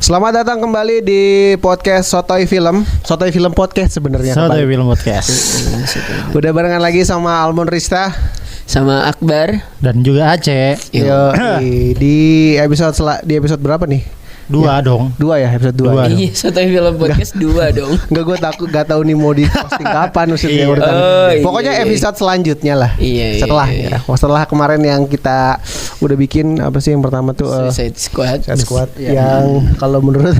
Selamat datang kembali di podcast Sotoy Film Podcast sebenarnya. Sotoy Film Podcast. Udah barengan lagi sama Almond Rista, sama Akbar dan juga Aceh. Yo, di episode berapa nih? Dua dong. Dua ya, episode 2. Iya, Sotoy Film Podcast 2 dong. Enggak, gue takut gak tahu nih mau di posting kapan maksudnya urutan. Pokoknya episode selanjutnya lah. Iya. Ya. Setelah kemarin yang kita udah bikin apa sih yang pertama tuh Suicide Squad yang kalau menurut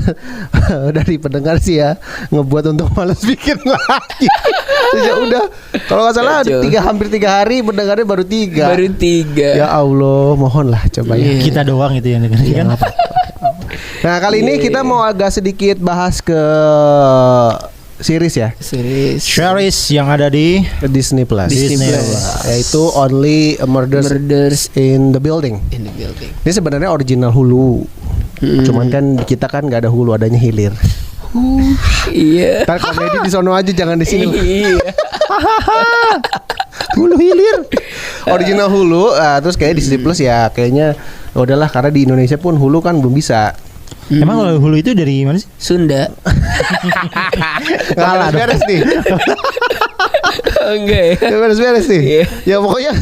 dari pendengar sih ya ngebuat untuk malas bikin lagi. Ya udah, kalau nggak salah hampir 3 hari pendengarnya baru 3. Ya Allah, mohonlah coba ya. Kita doang itu yang dengerin kan. Nah kali ini kita mau agak sedikit bahas ke series ya. Series yang ada di Disney Plus. Yaitu Only Murders in the Building. Ini sebenarnya original Hulu. Cuman kan kita kan nggak ada Hulu, adanya Hilir. Iya. Ntar komedi di sono aja, jangan di sini. Iya. Hulu Hilir. Original Hulu, terus kayak Disney Plus ya kayaknya udahlah karena di Indonesia pun Hulu kan belum bisa. Emang kalau Hulu itu dari mana sih? Sunda. Ngalah beres nih. Enggak ya. Beres nih. Ya pokoknya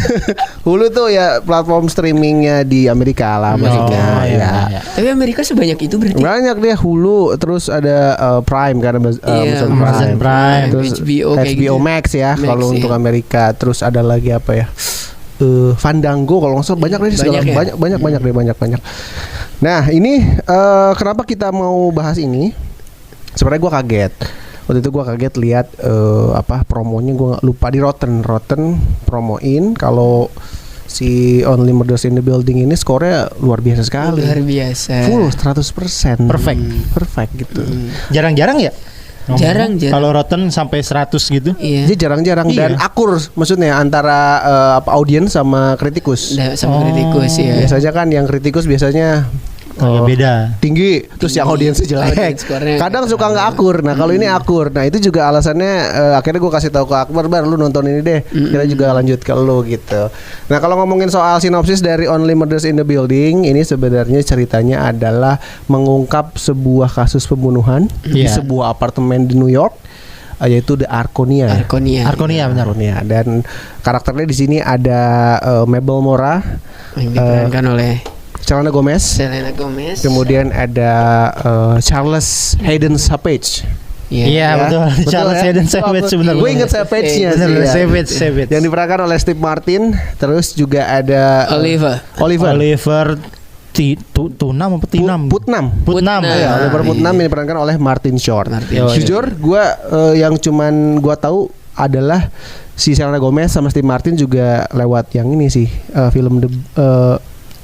Hulu tuh ya platform streamingnya di Amerika lah maksudnya. Ya. Tapi Amerika sebanyak itu berarti. Banyak deh Hulu, terus ada Prime kan, Amazon Prime, terus HBO gitu. Max ya kalau untuk Amerika. Terus ada lagi apa ya? Fandango kalau nggak salah banyak deh banyak. Nah ini kenapa kita mau bahas ini? Sebenarnya gue kaget. Waktu itu gue kaget lihat promonya, gue lupa di Rotten promoin kalau si Only Murders in the Building ini skornya luar biasa sekali. Luar biasa. Full 100%. Perfect gitu. Jarang-jarang ya? Jarang. Kalau Rotten sampai 100 gitu. Iya. Jadi jarang-jarang dan akur maksudnya antara audiens sama kritikus. Kritikus ya. Biasanya kan yang kritikus biasanya beda tinggi, terus yang audiensnya jelek. Kadang suka nggak akur. Nah kalau ini akur. Nah itu juga alasannya akhirnya gue kasih tahu ke Akbar, lu nonton ini deh. Kita juga lanjut ke lu gitu. Nah kalau ngomongin soal sinopsis dari Only Murders in the Building, ini sebenarnya ceritanya adalah mengungkap sebuah kasus pembunuhan di sebuah apartemen di New York, yaitu The Arconia. Benar. Dan karakternya di sini ada Mabel Mora yang diperankan oleh Selena Gomez. Kemudian ada Charles Hayden Savage. Iya betul. Charles Hayden Savage sebenarnya. Gue inget Savage-nya sih. Savage. Yang diperankan oleh Steve Martin. Terus juga ada Oliver Putnam. Ya, Oliver Putnam yang diperankan oleh Martin Short. Jujur gue yang cuman gue tahu adalah si Selena Gomez sama Steve Martin juga lewat yang ini sih, film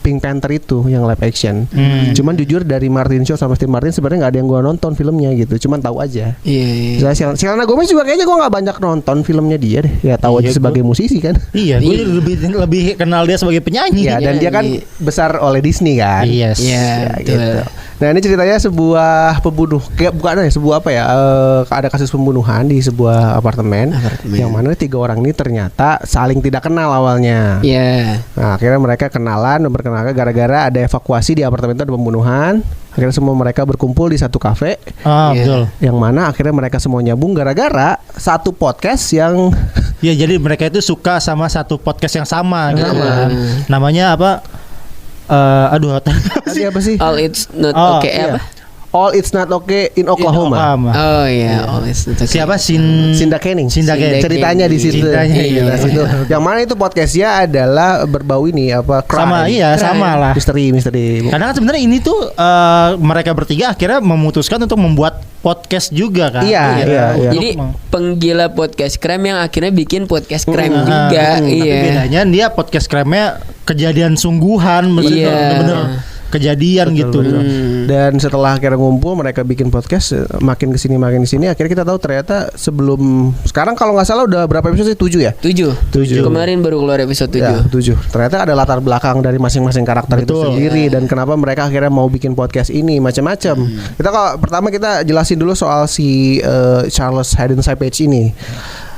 Pink Panther itu yang live action. Cuman jujur dari Martin Short sama Steve Martin sebenarnya nggak ada yang gue nonton filmnya gitu. Cuman tahu aja. Iya. Selena Gomez juga kayaknya gue nggak banyak nonton filmnya dia deh. Ya tahu aja sebagai musisi kan. Iya. Gue lebih kenal dia sebagai penyanyi. Iya. Dan dia kan besar oleh Disney kan. Yes. Iya. Gitu. Nah ini ceritanya sebuah pembunuh, sebuah apa ya? Ada kasus pembunuhan di sebuah apartemen. Yang mana 3 orang ini ternyata saling tidak kenal awalnya. Iya. Nah akhirnya mereka kenalan gara-gara ada evakuasi di apartemen itu, ada pembunuhan. Akhirnya semua mereka berkumpul di satu kafe. Betul. Yang mana akhirnya mereka semua nyambung gara-gara satu podcast yang ya jadi mereka itu suka sama satu podcast yang sama gitu. Namanya apa? Tadi apa sih? All It's Not Okay apa? All It's Not Okay in Oklahoma. Oh iya, All It's Not Okay. Siapa? Cinda Kenning. Ceritanya di situ. Iya. Situ. Yang mana itu podcastnya adalah berbau ini apa? Crime. Sama lah. Misteri. Karena kan sebenarnya ini tuh mereka bertiga akhirnya memutuskan untuk membuat podcast juga kan. Iya. Jadi penggila podcast crime yang akhirnya bikin podcast crime juga. Tapi bedanya dia podcast crime-nya kejadian sungguhan, maksudnya bener-bener kejadian gitu. Dan setelah akhirnya ngumpul mereka bikin podcast, makin kesini akhirnya kita tahu ternyata sebelum sekarang kalau nggak salah udah berapa episode sih? 7 ya? 7. Kemarin baru keluar episode 7. Ya, 7. Ternyata ada latar belakang dari masing-masing karakter itu sendiri dan kenapa mereka akhirnya mau bikin podcast ini macam-macam. Kita kalau pertama kita jelasin dulu soal si Charles Hayden Savage ini.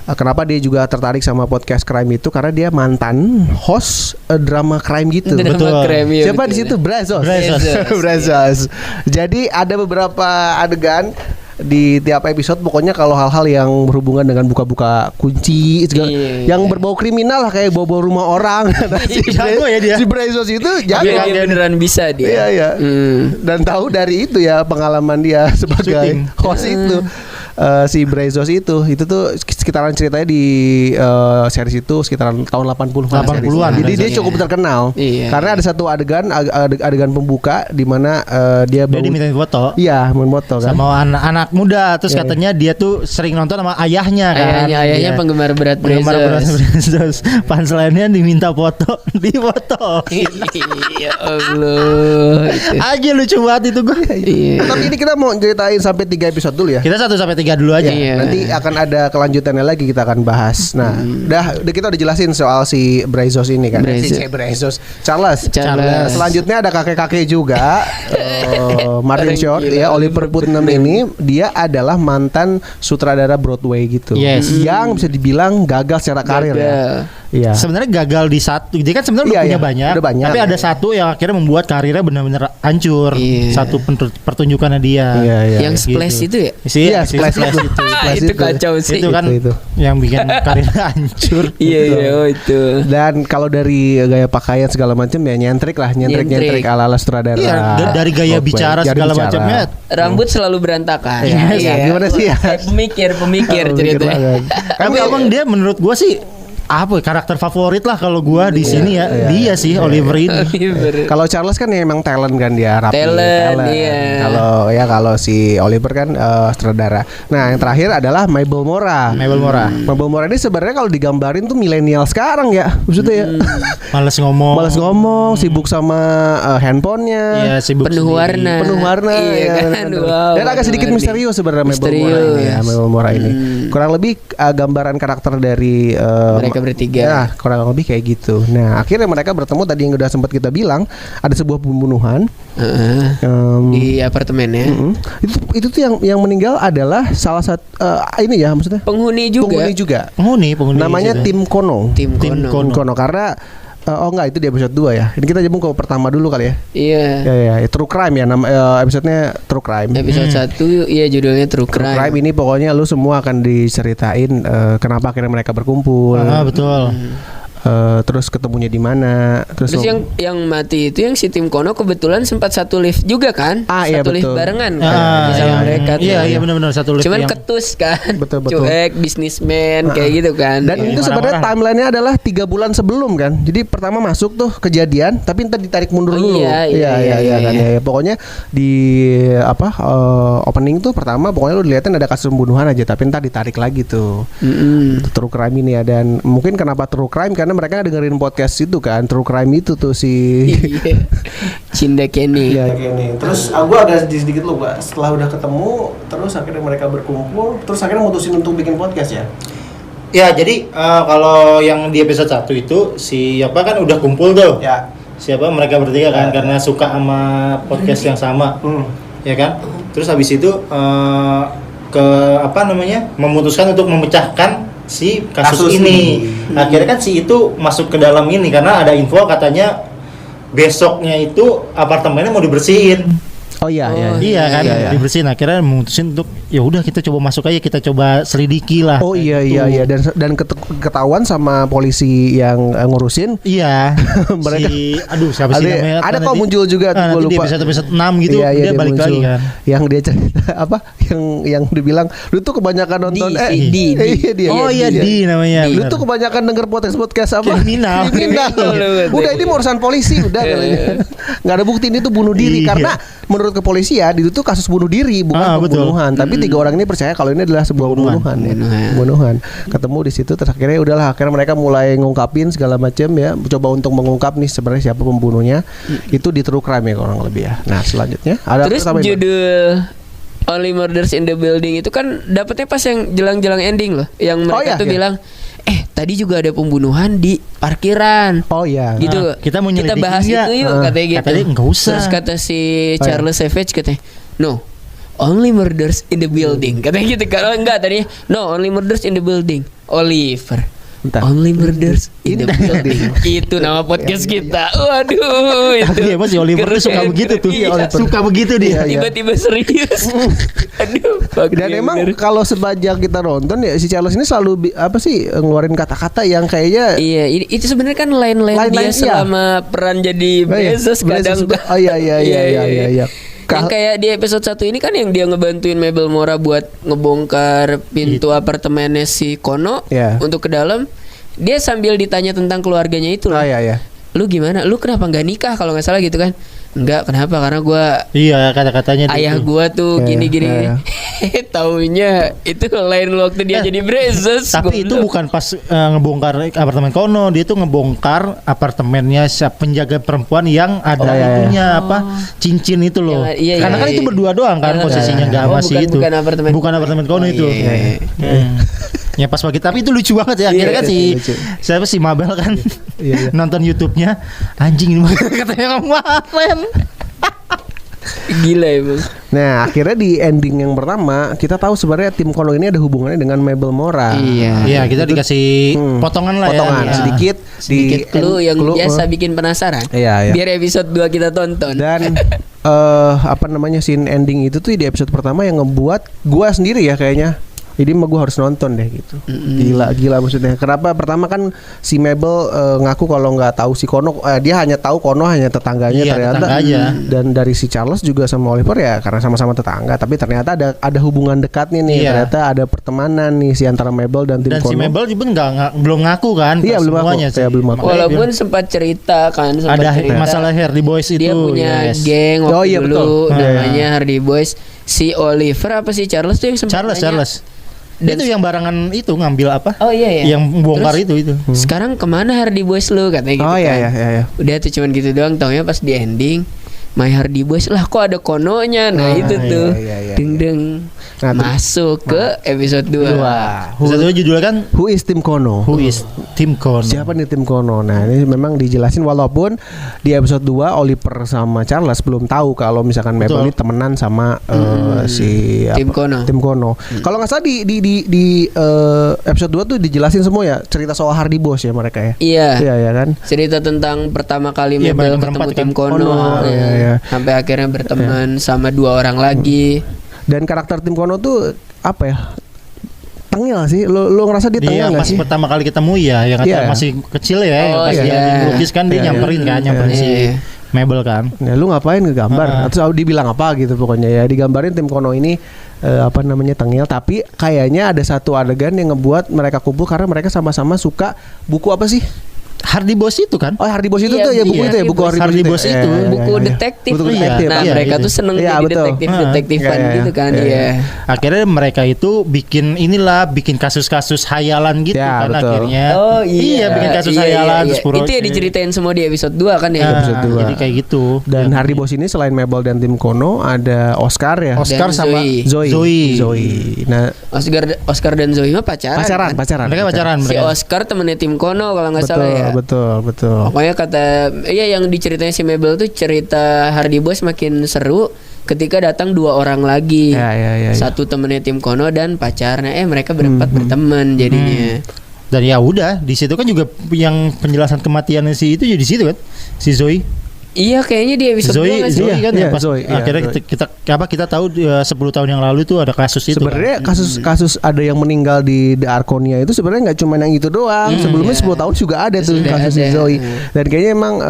Kenapa dia juga tertarik sama podcast crime itu karena dia mantan host drama crime gitu. Drama Betul. crime, ya, Siapa betul. di situ? Brazos. Brazos. Brazos. Jadi ada beberapa adegan di tiap episode, pokoknya kalau hal-hal yang berhubungan dengan buka-buka kunci segala, yang berbau kriminal lah, kayak bau-bau rumah orang. Nah, Jago ya dia. si Brazos itu jago. Iya, beneran bisa dia. Iya, iya. Dan tahu dari itu ya pengalaman dia sebagai Syuting. host itu. Si Brazos itu tuh sekitaran ceritanya di series itu sekitaran tahun 80-an. 80-an, Jadi dia Brazos. cukup terkenal. Iya. Karena ada satu adegan pembuka di mana dia Dia dimintain foto Iya, main moto kan. sama anak muda, terus Iya, katanya dia tuh sering nonton sama ayahnya kan. Ayahnya Iya. penggemar berat Penggemar berat Brazos. Brazos. Punchline-nya diminta foto, dipoto. Ya Allah. Itu. Aja lucu banget itu gua. Iya. Tapi ini kita mau ceritain sampai 3 episode dulu ya. Kita 1-3 dulu aja. Iya. Nanti akan ada kelanjutannya lagi, kita akan bahas. Nah, kita udah jelasin soal si Brazos ini kan. Brazos. Charles. Charles. Selanjutnya ada kakek-kakek juga. Martin Orang Short gila, ya, Oliver Putnam ini dia adalah mantan sutradara Broadway gitu. Yes. Yang bisa dibilang gagal secara karir ya. Iya. Sebenarnya gagal di satu. Dia kan sebenarnya Iya, udah punya iya. banyak, Udah banyak. tapi ada satu yang akhirnya membuat karirnya benar-benar hancur. Iya. Satu pertunjukannya dia. Iya, iya. Yang splash gitu. itu ya? Iya, splash itu. Ah, itu kacau sih. Itu kan Itu. yang bikin karirnya hancur. Iya, iya, oh itu. Dan kalau dari gaya pakaian segala macam ya nyentrik Nyentrik. ala-ala sutradara. Iya, dari gaya Broadway. bicara Gaya segala bicara. macamnya. Rambut selalu berantakan. Iya, gimana sih ya? Kayak pemikir Oh, ceritanya. mikir banget. Tapi abang dia menurut gua sih apa ya, karakter favorit lah kalau gua di sini ya. Dia sih Oliver ini. Oliver. Kalau Charles kan ya emang talent kan, dia rapi. Talent, iya. Kalau si Oliver kan sutradara. Nah, yang terakhir adalah Mabel Mora. Mabel Mora. Mabel Mora ini sebenarnya kalau digambarin tuh milenial sekarang ya, maksudnya ya. Males ngomong. Males ngomong, sibuk sama handphonenya. Iya, sibuk Penuh sendiri. warna. Penuh warna. Iya ya, kan? bener-bener. Wow, Dan agak sedikit warna-warni. misterius sebenarnya Mabel Mora Misterius. ini ya, Mabel Mora ini. Kurang lebih gambaran karakter dari Mereka bertiga. Ya, kurang lebih kayak gitu. Nah, akhirnya mereka bertemu tadi yang udah sempat kita bilang, ada sebuah pembunuhan. Di apartemennya. Itu tuh yang meninggal adalah salah satu ini ya, maksudnya Penghuni juga. Penghuni namanya situ. Tim Kono. Tim Kono. Kono karena enggak, itu di episode 2 ya. Ini kita nyambung ke pertama dulu kali ya. Iya. Ya, True Crime ya, episodenya True Crime. Episode 1 iya judulnya True Crime. Crime ini pokoknya lu semua akan diceritain kenapa akhirnya mereka berkumpul. Betul. Terus ketemunya di mana? Terus yang mati itu yang si Tim Kono kebetulan sempat satu lift juga kan? Iya, Satu lift betul. barengan kan sama mereka tuh. Iya, benar-benar satu lift. Cuman yang ketus kan. Betul. Cuek, bisnismen kayak gitu kan. Dan itu sebenarnya timelinenya adalah 3 bulan sebelum kan. Jadi pertama masuk tuh kejadian, tapi ntar ditarik mundur dulu. Iya. Kan. Ya. Pokoknya di opening tuh pertama pokoknya lu dilihatin ada kasus pembunuhan aja, tapi ntar ditarik lagi tuh. Itu True Crime ini ya. Dan mungkin kenapa True Crime karena mereka dengerin podcast itu kan, True Crime itu tuh si Iya. Cinda Kenny. Iya gini. Terus gue agak sedikit lupa. Setelah udah ketemu, terus akhirnya mereka berkumpul, terus akhirnya mutusin untuk bikin podcast ya. Ya, jadi kalau yang di episode 1 itu siapa kan udah kumpul tuh. Ya. Siapa mereka bertiga kan karena suka sama podcast yang sama. Ya kan? Terus habis itu memutuskan untuk memecahkan si kasus ini. Akhirnya kan si itu masuk ke dalam ini karena ada info katanya besoknya itu apartemennya mau dibersihin. Oh iya. Iya kan, Iya. dibersihin. Akhirnya memutusin untuk ya udah kita coba masuk aja, kita coba selidiki lah. Oh iya. Dan ketahuan sama polisi yang ngurusin. Iya. Mereka siapa sih namanya? ada kok muncul juga tuh, nanti gua lupa. di episode 6 gitu Iya, dia balik muncul. lagi kan. Yang dia cerita apa? Yang dibilang lu tuh kebanyakan nonton Di. Di namanya. Lu benar. tuh kebanyakan denger podcast apa? Kriminal. Udah ini mau urusan polisi udah katanya. Nggak ada bukti ini tuh bunuh diri Iya. karena menurut kepolisian itu tuh kasus bunuh diri bukan pembunuhan. Tapi 3 orang ini percaya kalau ini adalah sebuah pembunuhan. Ketemu di situ terus akhirnya mereka mulai ngungkapin segala macam ya, coba untuk mengungkap nih sebenarnya siapa pembunuhnya. Itu di True Crime ya kurang lebih ya. Nah, selanjutnya ada Terus judul Only Murders in the Building itu kan dapetnya pas yang jelang-jelang ending loh, yang mereka bilang tadi juga ada pembunuhan di parkiran. Oh iya. Gitu. Nah, kita mau kita nyelidikin bahas nggak? itu yuk katanya gitu. Katanya nggak usah. Terus kata si Charles Savage katanya, "No. Only murders in the building." Katanya gitu. Kalau enggak tadi, "No, only murders in the building." Oliver. Bentar. Only Murders in the Ini Building. Itu nama podcast kita. Waduh, itu. Tapi emang si Oliver tuh suka keren, begitu tuh. iya. Suka begitu dia. Tiba-tiba serius. Aduh. Dan emang kalau sebanyak kita nonton ya si Charles ini selalu ngeluarin kata-kata yang kayaknya iya, itu sebenarnya kan line-line dia selama peran jadi Bezos kadang. Oh iya. Yang kayak di episode 1 ini kan yang dia ngebantuin Mabel Mora buat ngebongkar pintu apartemennya si Kono untuk ke dalam. Dia sambil ditanya tentang keluarganya itu loh. Iya. Lu gimana? Lu kenapa nggak nikah kalau nggak salah gitu kan? Enggak, kenapa? Karena gua kata-katanya ayah itu. gua tuh gini-gini. Taunya itu lain waktu dia jadi Bezos. Tapi itu bukan pas ngebongkar apartemen Kono, dia tuh ngebongkar apartemennya penjaga perempuan yang ada itunya cincin itu loh. Karena kan itu berdua doang kan posisinya nggak masih itu. Bukan apartemen Kono itu. Ya pas pagi, tapi itu lucu banget ya. Akhirnya kan siapa si Mabel kan nonton YouTube-nya, anjing ini katanya kemarin. Gila emang. Nah akhirnya di ending yang pertama kita tahu sebenarnya tim Kono ini ada hubungannya dengan Mabel Mora. Iya, kita dikasih potongan lah sedikit clue yang biasa bikin penasaran. Iya. Biar episode 2 kita tonton. Dan scene ending itu tuh di episode pertama yang ngebuat gua sendiri ya kayaknya. Jadi mah gue harus nonton deh gitu. Gila maksudnya. Kenapa? Pertama kan si Mabel ngaku kalau nggak tahu si Kono, dia hanya tahu Kono hanya tetangganya ternyata. Dan dari si Charles juga sama Oliver ya karena sama-sama tetangga. Tapi ternyata ada hubungan dekatnya nih. Ternyata ada pertemanan nih si antara Mabel dan tim Kono. Dan si Mabel juga belum ngaku kan? Iya belum ngaku. Walaupun sempat cerita kan. Ada masalah Hardy Boys itu. Dia punya geng waktu dulu namanya Hardy Boys. Si Oliver apa si Charles tuh yang sempat Charles. Dan itu yang barangan itu ngambil apa? Oh iya. Yang bongkar itu. Sekarang kemana Hardy Boys lu katanya gitu. Oh iya. Udah tuh cuman gitu doang. Taunya pas di ending My Hardy Boys lah kok ada Kononya. Nah itu tuh ding masuk ke episode 2. Episode 2 judulnya kan Who is Tim Kono? Siapa nih Tim Kono? Nah ini memang dijelasin walaupun di episode 2 Oliver sama Charles belum tahu kalau misalkan Mabel ini temenan sama si Tim Kono. Kalau nggak salah di episode 2 tuh dijelasin semua ya cerita soal Hardy Boys ya mereka ya. Iya kan. Cerita tentang pertama kali Mabel ketemu Tim Kono. Sampai akhirnya berteman sama 2 orang lagi. Dan karakter Tim Kono tuh apa ya? Tengil sih. Lo ngerasa dia tengil nggak sih? Pas pertama kali ketemu ya, yang masih kecil ya. Pas dia melukis kan dia nyamperin si Mabel kan. Ya, lu ngapain ngegambar? Atau dibilang apa gitu pokoknya ya. Digambarin Tim Kono ini tengil. Tapi kayaknya ada satu adegan yang ngebuat mereka kumpul karena mereka sama-sama suka buku apa sih? Hardy Boys itu kan? Oh Hardy Boys itu tuh ya buku itu ya buku Hardy Boys itu buku detektif. Nah mereka tuh seneng jadi detektifan gitu kan dia. Akhirnya mereka itu bikin kasus-kasus hayalan gitu kan akhirnya. Oh iya bikin kasus hayalan. Itu ya diceritain semua di episode 2 kan ya. Episode 2. Jadi kayak gitu. Dan Hardy Boys ini selain Mabel dan Tim Kono ada Oscar ya. Oscar sama Zoe. Nah Oscar dan Zoe mah pacaran. Mereka pacaran. Si Oscar temennya Tim Kono kalau nggak salah ya. Betul. Pokoknya yang diceritain si Mabel tuh cerita Hardy Boys makin seru ketika datang 2 orang lagi. Satu temennya Tim Kono dan pacarnya. Mereka berempat berteman jadinya. Dan ya udah di situ kan juga yang penjelasan kematiannya si itu jadi di situ kan si Zoe. Iya kayaknya di episode Zoe kan ya pas akhirnya kita tahu 10 tahun yang lalu itu ada kasus itu. Sebenarnya kasus ada yang meninggal di The Arconia itu sebenarnya nggak cuma yang itu doang. Sebelumnya 10 tahun juga ada tuh kasus Zoe. Dan kayaknya emang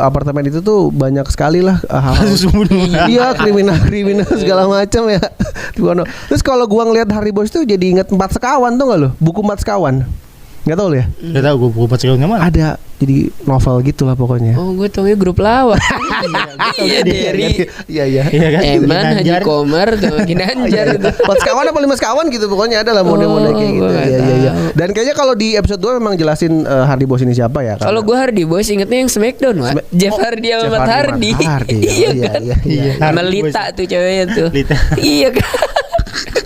apartemen itu tuh banyak sekali lah kasus pembunuhan. Iya kriminal segala macam ya. Terus kalau gua ngelihat Hardy Boys tuh jadi inget 4 Sekawan tuh nggak lo? Buku 4 Sekawan. Nggak tahu ya? Nggak tahu gue buku 4 Sekawan mana? Ada jadi novel gitulah pokoknya. Oh gue taunya grup lawak. Iya dari Eman Haji Komar tuh Ginanjar itu. 4 Sekawan apa 5 Sekawan gitu pokoknya ada lah model-model kayak gitu. Iya. Dan kayaknya kalau di episode 2 memang jelasin Hardy Boys ini siapa ya? Kalau gue Hardy Boys ingetnya yang Smackdown Wak. Jeff Hardy sama Matt Hardy. Iya kan. Sama Lita tuh ceweknya tuh. Iya kan.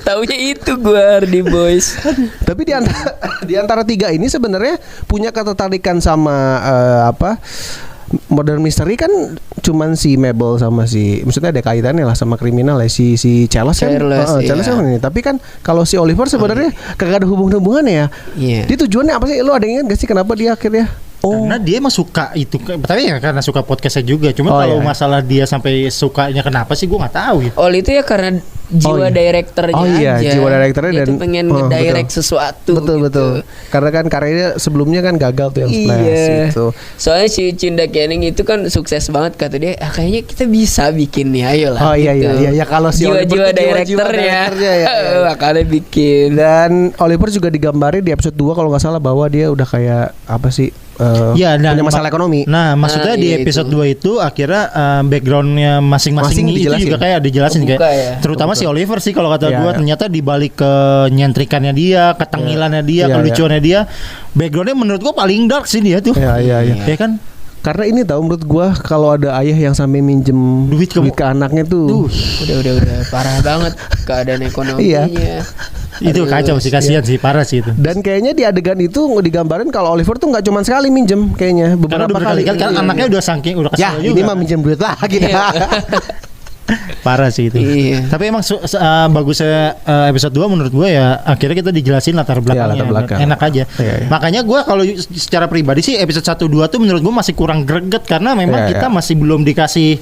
Taunya itu gue Hardy Boys. Tapi di antara 3 ini sebenarnya punya ketertarikan sama Murder Mystery kan cuman si Mabel sama si, maksudnya ada kaitannya lah sama kriminal ya, si Charles kan. Charles kan ini. Tapi kan kalau si Oliver sebenarnya kagak ada hubungannya ya. Iya. Dia tujuannya apa sih? Lu ada yang ingat gak sih kenapa dia akhirnya? Karena dia emang suka itu, tapi ya karena suka podcastnya juga. Cuma kalau masalah dia sampai sukanya kenapa sih gue nggak tahu gitu. Itu ya karena jiwa direkturnya aja. Jiwa direkturnya dia dan pengen ngedirect sesuatu. Betul. Karena kan karyanya sebelumnya kan gagal tuh yang Splash gitu. Soalnya si Cinda Kenning itu kan sukses banget kata dia. Kayaknya kita bisa bikin nih, ayolah. Iya. Kalau si jiwa direkturnya makanya bikin. Dan Oliver juga digambarin di episode 2 kalau nggak salah bahwa dia udah kayak apa sih? Punya masalah ekonomi. Nah, maksudnya di episode 2 itu akhirnya backgroundnya masing-masing itu juga kayak dijelasin kayak terutama si Oliver sih kalau kata gue ternyata dibalik ke nyentrikannya dia, ketengilannya dia, kelucuannya dia, backgroundnya menurut gue paling dark sih dia tuh. Iya. Ya kan? Karena ini tahu menurut gua kalau ada ayah yang sampai minjem duit ke anaknya tuh udah parah banget keadaan ekonominya. Itu kacau sih, kasihan sih, parah sih itu. Dan kayaknya di adegan itu digambarin kalau Oliver tuh nggak cuma sekali minjem, kayaknya beberapa kali. Kan anaknya udah udah kesal juga. Ini mah minjem duit lagi. Parah sih itu. Tapi emang bagusnya episode 2 menurut gue ya akhirnya kita dijelasin latar belakangnya. Enak aja. Makanya gue kalau secara pribadi sih episode 1 2 tuh menurut gue masih kurang greget karena memang kita masih belum dikasih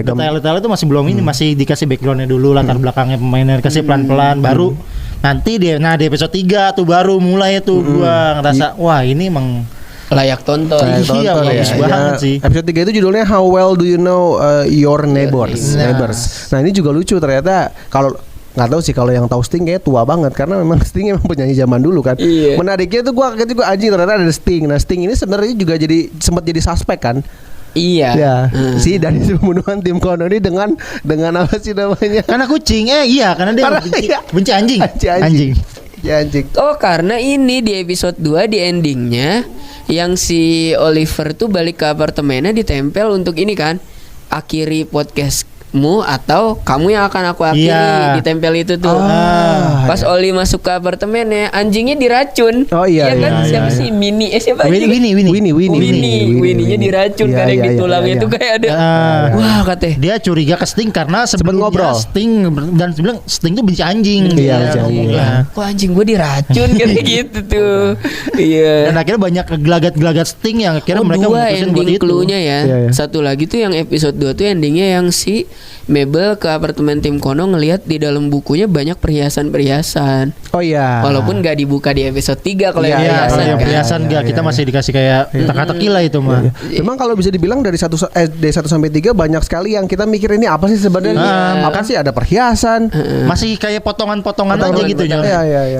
detail-detail itu masih belum ini, masih dikasih backgroundnya dulu, latar belakangnya pemainnya dikasih pelan-pelan baru nanti di episode 3 tuh baru mulai tuh gue ngerasa wah ini emang layak tonton. Iya, bagus banget sih. Episode 3 itu judulnya How Well Do You Know Your Neighbors. Nah ini juga lucu ternyata. Kalau nggak tahu sih kalau yang tahu Sting kayak tua banget karena memang Sting emang penyanyi zaman dulu kan. Menariknya tuh gua anjing ternyata ada Sting. Nah Sting ini sebenarnya juga sempat jadi suspek kan. Iya. Ya, sih dari pembunuhan Tim Kono ini dengan apa sih namanya? Karena kucing. Karena dia benci anjing. Anjing. Karena ini di episode 2 di endingnya yang si Oliver tuh balik ke apartemennya ditempel untuk ini kan, akhiri podcastmu atau kamu yang akan aku akhiri, ditempel itu tuh. Pas Oli masuk ke apartemennya anjingnya diracun. Siapa sih Minnie? Siapa Winnie-nya diracun karena di tulangnya itu kayak ada. Wah katanya dia curiga ke Sting karena sebelumnya Sting dan bilang Sting tuh benci anjing. Wah anjing gue diracun kayak gitu tuh. Iya. Dan akhirnya banyak gelagat Sting yang akhirnya mereka memutuskan buat itu. Cluenya ya. Satu lagi tuh yang episode 2 tuh endingnya yang si Mabel ke apartemen Tim Kono ngelihat di dalam bukunya banyak perhiasan. Walaupun gak dibuka di episode 3 kalau yang perhiasan kan. Perhiasan enggak, kita masih dikasih kayak teka-teki lah itu mah. Memang kalau bisa dibilang dari 1 sampai 3 banyak sekali yang kita mikir ini apa sih sebenarnya? Apa sih ada perhiasan? Masih kayak potongan-potongan aja gitu ya.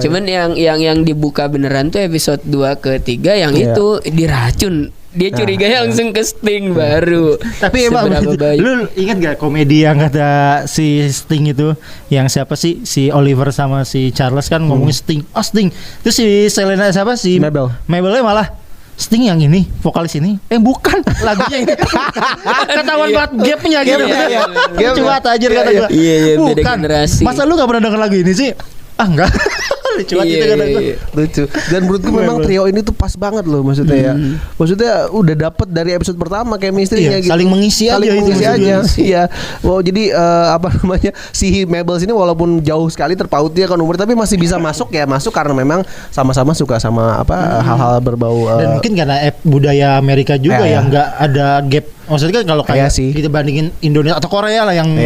Cuman yang dibuka beneran tuh episode 2 ke 3 yang itu diracun. Dia curiga langsung ke Sting baru. Tapi emang lu ingat gak komedi yang kata si Sting itu, yang siapa sih, si Oliver sama si Charles kan ngomongin Sting. Sting. Terus si Selena siapa sih? Mabelnya malah Sting yang ini, vokalis ini. Bukan, lagunya ini. Ketahuan banget gapnya gitu. Cuma tajir kata gue. Bukan. Masa lu gak pernah denger lagu ini sih? Enggak. Lucu. Dan menurutku memang trio ini tuh pas banget loh maksudnya ya. Maksudnya udah dapet dari episode pertama chemistry-nya gitu. Saling mengisi aja. Iya. Wow, jadi apa namanya, si Mabel sini walaupun jauh sekali terpaut dia kan umur, tapi masih bisa masuk karena memang sama-sama suka sama hal-hal berbau dan mungkin karena budaya Amerika juga yang enggak ada gap. Maksudnya kan kalau kayak kita bandingin Indonesia atau Korea lah yang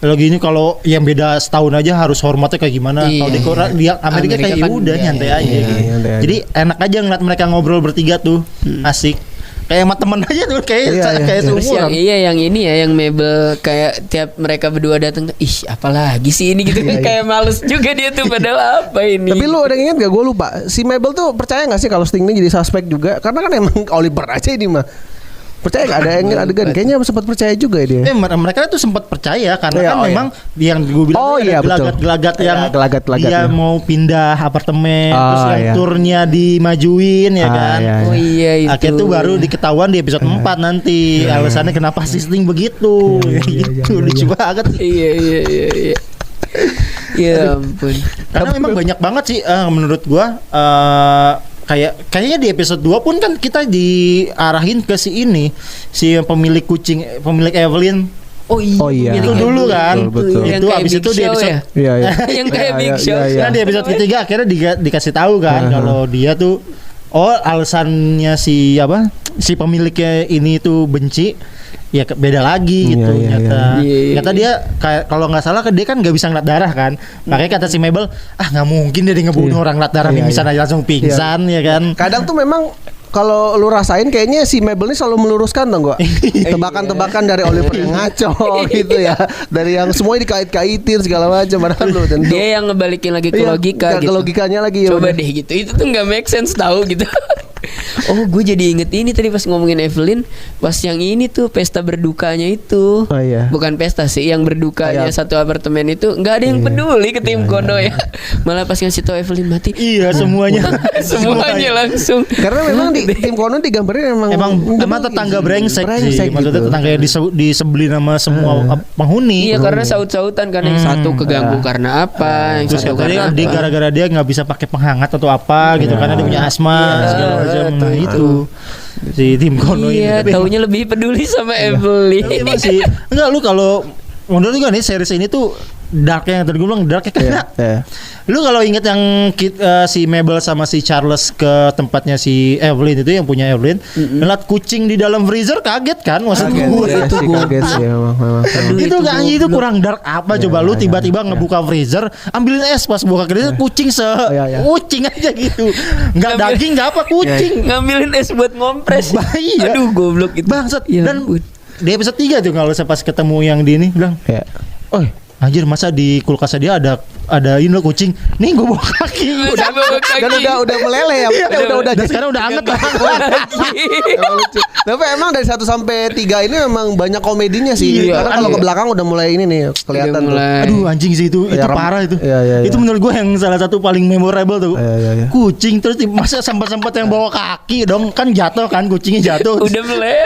lagi ini, kalau yang beda setahun aja harus hormatnya kayak gimana. Kalau di Korea, di Amerika kayak kan udah nyantai aja gitu. Jadi enak aja ngeliat mereka ngobrol bertiga tuh, asik. Kayak sama temen aja tuh, kayak seumuran. Yang ini ya, yang Mabel kayak tiap mereka berdua datang, apalagi sih ini gitu. Kayak males juga dia tuh, padahal apa ini. Tapi lu ada ingat gak, gue lupa, si Mabel tuh percaya gak sih kalau Sting ini jadi suspek juga? Karena kan emang Oliver aja ini mah. Percaya gak ada yang adegan? Kayaknya sempat percaya juga dia. Mereka tuh sempat percaya karena kan memang yang gue bilang gelagat-gelagat yang dia mau pindah apartemen, terus yang turnya dimajuin ya kan. Itu. Akhirnya tuh baru diketahuan di episode 4 nanti alasannya kenapa si Sting begitu. Gitu lucu banget. Iya. Ya ampun. Karena memang banyak banget sih menurut gua kayaknya di episode 2 pun kan kita diarahin ke si pemilik Evelyn. Oh iya. Itu dulu kan. Betul. Itu abis itu di episode yang kayak Big Show. Kan di episode ketiga akhirnya dikasih tahu kan kalau dia tuh alasannya si pemiliknya ini tuh benci. Ya beda lagi gitu ternyata dia kayak kalau nggak salah dia kan nggak bisa ngeliat darah kan, makanya kata si Mabel nggak mungkin dia ngebunuh orang ngeliat darah bisa aja langsung pingsan ya kan. Kadang tuh memang kalau lu rasain kayaknya si Mabel ini selalu meluruskan dong gua. Tebakan-tebakan dari Oliver yang ngaco gitu ya. Dari yang semuanya dikait-kaitin segala macam padahal lu tentu. Dia yang ngebalikin lagi ke logika gitu. Ke logikanya lagi. Coba deh gitu. Itu tuh enggak make sense tahu gitu. Oh, gue jadi inget ini tadi pas ngomongin Evelyn, pas yang ini tuh pesta berdukanya itu. Oh iya. Bukan pesta sih, yang berdukanya satu apartemen itu nggak ada yang peduli ke tim Kono ya. Malah pas ngasih tau Evelyn mati. Iya, semuanya langsung. Karena memang di tim Kono digambarin emang tetangga brengsek sih. Maksudnya tetangga yang disebeli nama semua penghuni. Iya, karena saut-sautan kan yang satu keganggu karena apa, yang terus satu karena dia gara-gara dia nggak bisa pakai penghangat atau apa gitu karena dia punya asma segala macam. Nah itu si tim Kono ini. Iya, taunya lebih peduli sama Evelyn. Tapi emang sih enggak, lu kalau menurut lu kan nih series ini tuh darknya yang tadi gue bilang darknya karena lu kalau inget yang si Mabel sama si Charles ke tempatnya si Evelyn itu yang punya Evelyn ngeliat kucing di dalam freezer, kaget kan maksud gue itu kaget sih itu itu kurang dark apa coba lu tiba-tiba ngebuka freezer ambilin es pas buka freezer kucing kucing aja gitu nggak daging nggak apa kucing ngambilin es buat ngompres. Aduh goblok itu bangsat. Dan di episode 3 tuh kalau saya pas ketemu yang di ini bilang anjir masa di kulkasnya dia ada ini loh kucing. Nih gue bawa kaki. Dan udah meleleh ya. Udah sekarang udah anget lah. Tapi emang dari 1 sampai 3 ini memang banyak komedinya sih. Karena kalau ke belakang udah mulai ini nih kelihatan tuh. Aduh anjing sih itu parah itu. Itu menurut gue yang salah satu paling memorable tuh. Kucing terus masa sempat yang bawa kaki dong, kan jatuh kan kucingnya jatuh. Udah meleleh.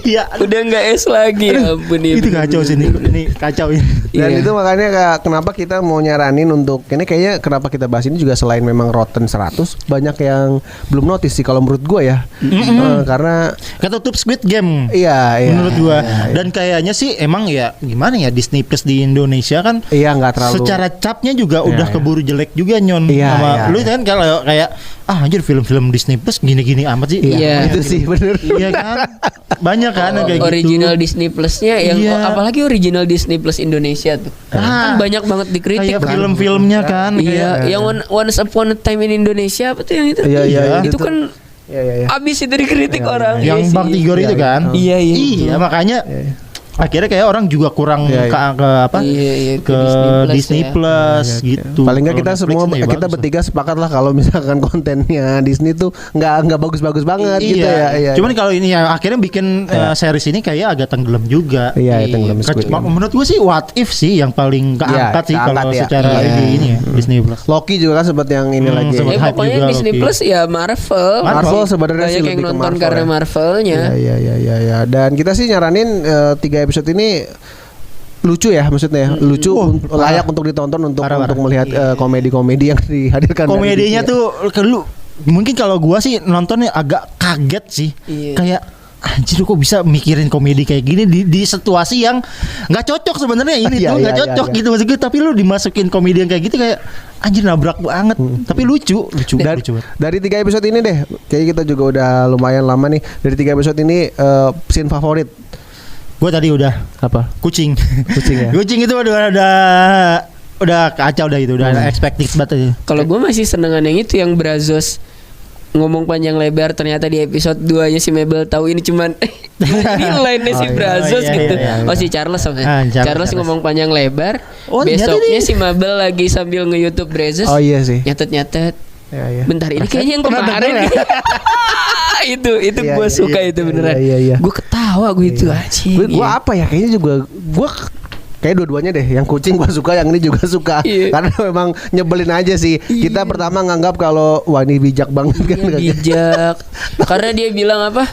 Iya. Udah enggak es lagi. Ampun itu kacau sih ini kacau ini. Dan itu makanya kenapa kita mau nyaranin untuk ini kayaknya kenapa kita bahas ini juga selain memang Rotten 100 banyak yang belum notice sih kalau menurut gue ya. Karena ketutup Squid Game. Iya. Menurut gue. Dan kayaknya sih emang ya gimana ya Disney Plus di Indonesia kan. Iya nggak terlalu. Secara capnya juga udah keburu jelek juga Nyon. Sama lu kan kalau kayak anjir film-film Disney Plus gini-gini amat sih. Iya. Itu sih bener. Iya kan. Banyak kan kayak gitu. Original Disney Plus-nya yang apalagi original Disney Plus Indonesia tuh. Kan banyak banget dikritik kayak film-filmnya kan. Iya, yang Once Upon a Time in Indonesia apa tuh yang itu? Iya. Itu kan abis itu dikritik orang. Yang Bang Tigor itu kan. Iya, makanya akhirnya kayak orang juga kurang ke Disney Plus gitu. Paling nggak kita semua kita bertiga sepakat lah kalau misalkan kontennya Disney tuh nggak bagus-bagus banget gitu ya. Cuman kalau ini ya akhirnya bikin series ini kayak agak tenggelam juga. Iya, tenggelam. Menurut gue sih What If sih yang paling keangkat sih kalau secara ini ya Disney Plus. Loki juga kan sempat yang ini lagi. Pokoknya Disney Plus ya Marvel sebenarnya sih banyak yang nonton karena Marvelnya. Iya. Dan kita sih nyaranin 3 episode ini lucu ya maksudnya lucu layak untuk ditonton untuk melihat komedi-komedi yang dihadirkan. Komedinya tuh mungkin kalau gua sih nontonnya agak kaget sih. Kayak anjir kok bisa mikirin komedi kayak gini di situasi yang nggak cocok sebenarnya ini tuh nggak cocok gitu maksud gue, tapi lu dimasukin komedi yang kayak gitu kayak anjir nabrak banget tapi lucu. Dari 3 episode ini deh kayaknya kita juga udah lumayan lama nih dari 3 episode ini scene favorit. Gue tadi udah apa? Kucing ya. Kucing itu udah kacau dah itu, udah expected banget. Kalau gue masih senengan yang itu yang Brazos ngomong panjang lebar, ternyata di episode 2-nya si Mabel tahu ini cuman ini line-nya si Brazos gitu. Oh si Charles Charles ngomong panjang lebar. Besoknya si Mabel lagi sambil nge-YouTube Brazos. Oh iya sih. Nyatet. Bentar ini kayaknya yang kemarin. itu gue suka itu beneran. Gue ketawa gue itu anjing. Gue apa ya kayaknya juga gue kayak dua-duanya deh, yang kucing gue suka, yang ini juga suka. Karena memang nyebelin aja sih. Kita pertama nganggap kalau wah ini bijak banget kan. Bijak. Karena dia bilang apa?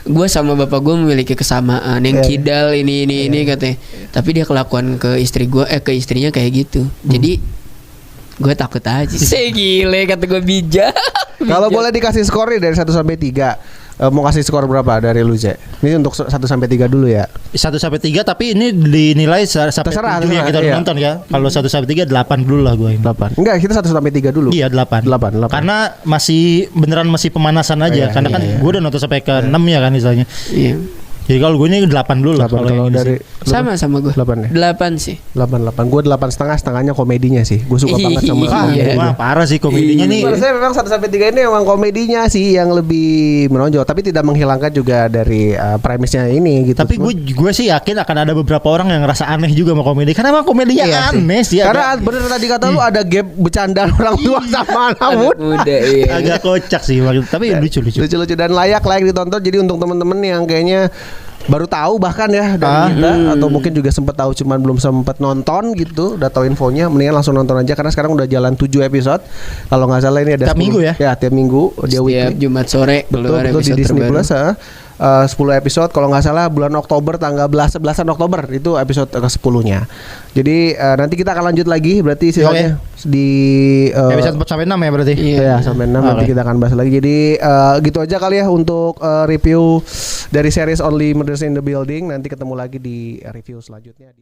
Gue sama bapak gue memiliki kesamaan. Yang kidal ini katanya. Tapi dia kelakuan ke istri gue ke istrinya kayak gitu. Jadi gue takut aja. Gile kata gue bijak. Kalau boleh dikasih skor nih dari 1 sampai 3. Mau kasih skor berapa dari lu, Zek? Ini untuk 1 sampai 3 dulu ya. 1 sampai 3 tapi ini dinilai sampai 7 yang kita nonton ya. Kalau 1 sampai 3 8 dulu lah gue ini. 8. Enggak, kita 1 sampai 3 dulu. Iya, 8. Karena masih pemanasan aja. Karena kan gue udah nonton sampai ke 6 ya kan misalnya. Iya. Jadi kalau gue ini 8 dulu lah. Kalau dari sama gue. 8 ya. 8 sih. 8. Gue 8,5, setengahnya komedinya sih. Gue suka banget sama wah, parah sih komedinya nih. Menurut saya memang 1 sampai 3 ini memang komedinya sih yang lebih menonjol, tapi tidak menghilangkan juga dari premisnya ini gitu. Tapi gue sih yakin akan ada beberapa orang yang ngerasa aneh juga sama komedi. Karena emang komedinya aneh sih. Karena bener tadi kata lu ada gap bercandaan orang tua sama anak muda. Agak kocak sih, tapi lucu-lucu dan layak ditonton. Jadi untuk temen-temen yang kayaknya baru tahu bahkan ya dari kita atau mungkin juga sempat tahu cuman belum sempat nonton gitu, udah tahu infonya, mendingan langsung nonton aja karena sekarang udah jalan 7 episode. Kalau nggak salah ini ada tiap 10, minggu ya? Ya, tiap minggu dia weekly. Jumat sore keluar betul, di Disney Plus 10 episode kalau nggak salah bulan Oktober tanggal 11 Oktober itu episode ke-10-nya. Jadi nanti kita akan lanjut lagi berarti sisanya di episode 4 sampai 6 ya berarti. Iya, sampai 6 nanti kita akan bahas lagi. Jadi gitu aja kali ya untuk review dari series Only Murders in the Building. Nanti ketemu lagi di review selanjutnya.